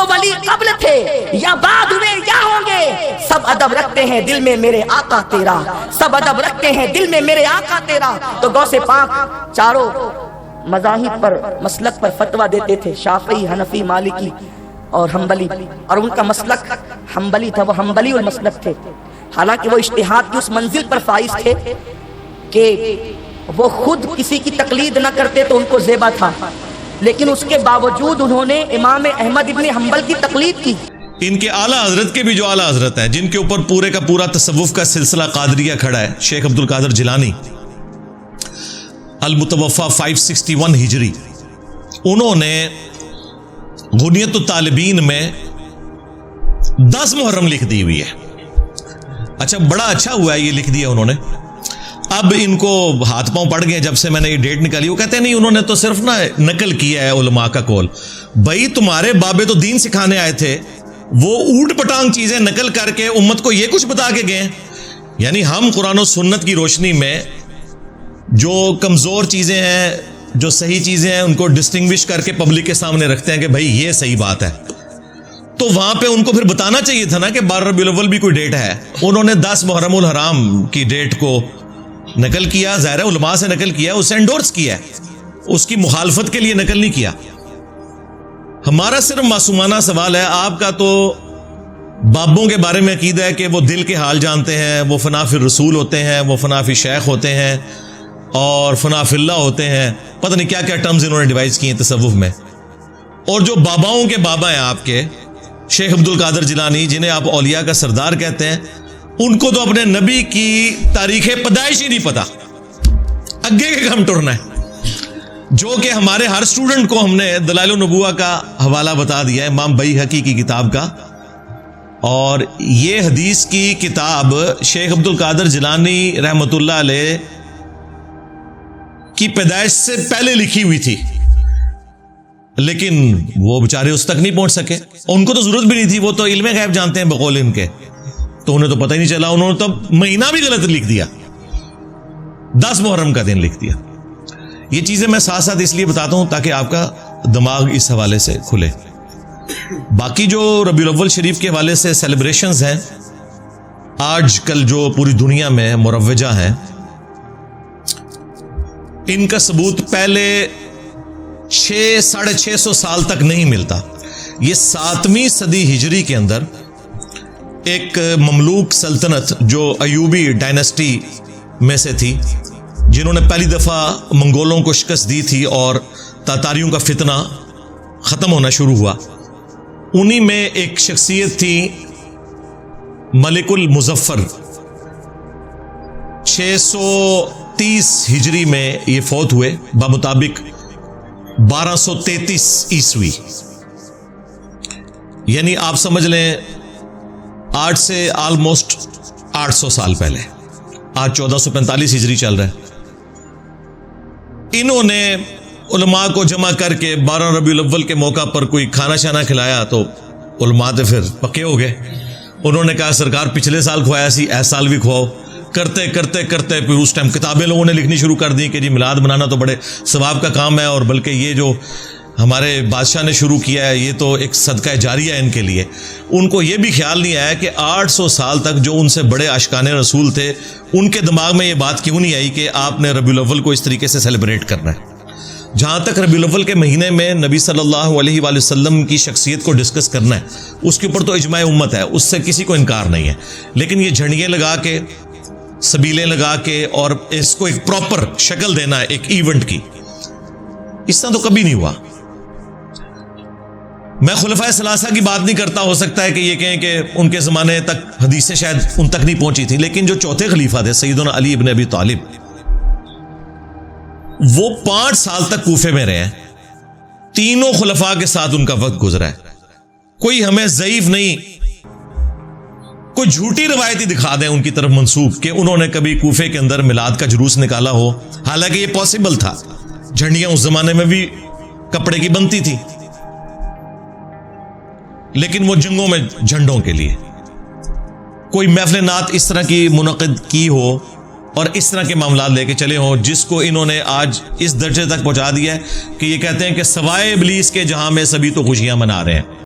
وہ ولی قبل تھے یا بعد ہوئے یا ہوں گے، سب ادب رکھتے ہیں دل میں میرے آقا تیرا، سب ادب رکھتے ہیں دل میں میرے آقا تیرا۔ تو غوث پاک چاروں مذاہب پر مسلک پر فتویٰ دیتے تھے، شافعی، حنفی، مالکی اور حنبلی، اور ان کا مسلک حنبلی تھا، وہ حنبلی المسلک تھے۔ حالانکہ وہ اجتہاد کی اس منزل پر فائز تھے کہ وہ خود کسی کی تقلید نہ کرتے تو ان کو زیبا تھا، لیکن اس کے باوجود انہوں نے امام احمد ابن حنبل کی تقلید کی۔ ان کے اعلیٰ حضرت کے بھی جو اعلیٰ حضرت ہیں، جن کے اوپر پورے کا پورا تصوف کا سلسلہ قادریہ کھڑا ہے، شیخ عبد القادر جیلانی المتوفی 561 ہجری، انہوں نے غنیت الطالبین میں 10 محرم لکھ دی ہوئی ہے۔ اچھا، بڑا اچھا ہوا ہے یہ لکھ دیا انہوں نے۔ اب ان کو ہاتھ پاؤں پڑ گئے جب سے میں نے یہ ڈیٹ نکالی۔ وہ کہتے ہیں نہیں، انہوں نے تو صرف نقل کیا ہے علماء کا قول۔ بھائی تمہارے بابے تو دین سکھانے آئے تھے، وہ اوٹ پٹانگ چیزیں نقل کر کے امت کو یہ کچھ بتا کے گئے۔ یعنی ہم قرآن و سنت کی روشنی میں جو کمزور چیزیں ہیں، جو صحیح چیزیں ہیں، ان کو ڈسٹنگوش کر کے پبلک کے سامنے رکھتے ہیں کہ بھائی یہ صحیح بات ہے، تو وہاں پہ ان کو پھر بتانا چاہیے تھا نا کہ 12 ربیع الاول بھی کوئی ڈیٹ ہے۔ انہوں نے 10 محرم الحرام کی ڈیٹ کو نقل کیا، ظاہر علماء سے نقل کیا، اسے انڈورس کیا ہے، اس کی مخالفت کے لیے نقل نہیں کیا۔ ہمارا صرف معصومانہ سوال ہے، آپ کا تو بابوں کے بارے میں عقیدہ ہے کہ وہ دل کے حال جانتے ہیں، وہ فنا فی الرسول ہوتے ہیں، وہ فنا فی شیخ ہوتے ہیں، اور فنا فی اللہ ہوتے ہیں، پتہ نہیں کیا کیا ٹرمز انہوں نے ڈیوائز کیے ہیں تصوف میں۔ اور جو باباؤں کے بابا ہیں آپ کے شیخ عبد القادر جیلانی، جنہیں آپ اولیاء کا سردار کہتے ہیں، ان کو تو اپنے نبی کی تاریخ پیدائش ہی نہیں پتا، اگے کے کم ٹرنا ہے، جو کہ ہمارے ہر سٹوڈنٹ کو ہم نے دلائل النبوہ کا حوالہ بتا دیا ہے، امام بیہقی کی کتاب کا۔ اور یہ حدیث کی کتاب شیخ عبد القادر جیلانی رحمۃ اللہ علیہ کی پیدائش سے پہلے لکھی ہوئی تھی، لیکن وہ بیچارے اس تک نہیں پہنچ سکے، ان کو تو ضرورت بھی نہیں تھی، وہ تو علم غیب جانتے ہیں بقول ان کے، تو انہیں تو پتہ ہی نہیں چلا، انہوں نے تو مہینہ بھی غلط لکھ دیا، 10 محرم کا دن لکھ دیا۔ یہ چیزیں میں ساتھ ساتھ اس لیے بتاتا ہوں تاکہ آپ کا دماغ اس حوالے سے کھلے۔ باقی جو ربیع الاول شریف کے حوالے سے سیلیبریشنز ہیں آج کل جو پوری دنیا میں مروجہ ہیں، ان کا ثبوت پہلے 600-650 سال تک نہیں ملتا۔ یہ 7ویں صدی ہجری کے اندر ایک مملوک سلطنت جو ایوبی ڈائنسٹی میں سے تھی، جنہوں نے پہلی دفعہ منگولوں کو شکست دی تھی اور تاتاریوں کا فتنہ ختم ہونا شروع ہوا، انہی میں ایک شخصیت تھی ملک المظفر۔ 630 ہجری میں یہ فوت ہوئے، بمطابق 1233 عیسوی، یعنی آپ سمجھ لیں آج سے آلموسٹ 800 سال پہلے، آج 1445 ہجری چل رہا ہے۔ انہوں نے علماء کو جمع کر کے 12 ربیع الاول کے موقع پر کوئی کھانا شانا کھلایا، تو علماء تو پھر پکے ہو گئے، انہوں نے کہا سرکار پچھلے سال کھوایا سی، اس سال بھی کھواؤ۔ کرتے کرتے کرتے پھر اس ٹائم کتابیں لوگوں نے لکھنی شروع کر دی کہ جی میلاد منانا تو بڑے ثواب کا کام ہے، اور بلکہ یہ جو ہمارے بادشاہ نے شروع کیا ہے یہ تو ایک صدقہ جاریہ ہے ان کے لیے۔ ان کو یہ بھی خیال نہیں آیا کہ 800 سال تک جو ان سے بڑے عاشقان رسول تھے، ان کے دماغ میں یہ بات کیوں نہیں آئی کہ آپ نے ربیع الاول کو اس طریقے سے سیلیبریٹ کرنا ہے۔ جہاں تک ربیع الاول کے مہینے میں نبی صلی اللہ علیہ وآلہ وسلم کی شخصیت کو ڈسکس کرنا ہے، اس کے اوپر تو اجماع امت ہے، اس سے کسی کو انکار نہیں ہے، لیکن یہ جھنڈیاں لگا کے، سبیلیں لگا کے، اور اس کو ایک پراپر شکل دینا ہے ایک ایونٹ کی، اس طرح تو کبھی نہیں ہوا۔ میں خلفائے ثلاثہ کی بات نہیں کرتا، ہو سکتا ہے کہ یہ کہیں کہ ان کے زمانے تک حدیثیں شاید ان تک نہیں پہنچی تھی، لیکن جو چوتھے خلیفہ تھے سیدنا علی ابن ابی طالب، وہ 5 سال تک کوفے میں رہے ہیں، تینوں خلفاء کے ساتھ ان کا وقت گزرا ہے۔ کوئی ہمیں ضعیف نہیں، کوئی جھوٹی روایتی دکھا دیں ان کی طرف منسوب کہ انہوں نے کبھی کوفے کے اندر میلاد کا جلوس نکالا ہو، حالانکہ یہ پاسبل تھا، جھنڈیاں اس زمانے میں بھی کپڑے کی بنتی تھی، لیکن وہ جنگوں میں جھنڈوں کے لیے۔ کوئی محفل نعت اس طرح کی منعقد کی ہو اور اس طرح کے معاملات لے کے چلے ہوں، جس کو انہوں نے آج اس درجے تک پہنچا دیا ہے کہ یہ کہتے ہیں کہ سوائے ابلیس کے جہاں میں سبھی تو خوشیاں منا رہے ہیں۔